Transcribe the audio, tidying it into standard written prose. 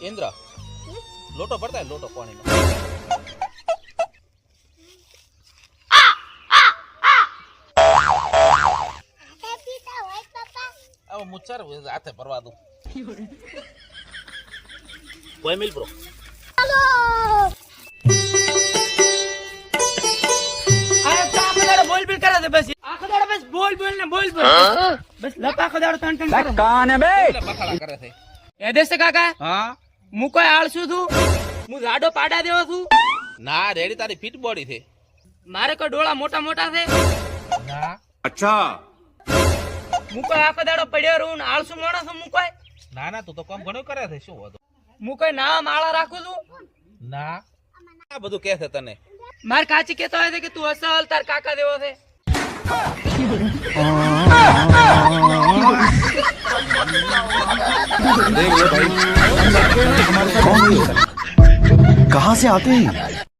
इंद्र लोटो भरता है लोटो पानी नो अब मुच्चार हाथे भरवा दूं कोई मिल ब्रो बोल बिल करा दे बस आखो दाड़ा बस बोल बोल ने बोल बोल बस लपा आखो दाड़ा टन टन करो कान है बे बखाड़ा करे थे ए देश काका हां मु कोई आळसू थू मु जाडो पाडा देવો છું ना रेडी तारी फिट बॉडी थे मारे को डोळा मोटा मोटा છે ना अच्छा मु कोई आखो दाड़ो પડ્યો રહું આળસુ માણસ હું કોઈ ना ना तू तो कम घणो करे थे શું હતો મુ કોઈ નામ આળા રાખું છું ना આ બધું કે છે તને માર કાચી કેતો હોય છે કે તું અસલ તાર કાકા દેવો છે कहाँ से आते हैं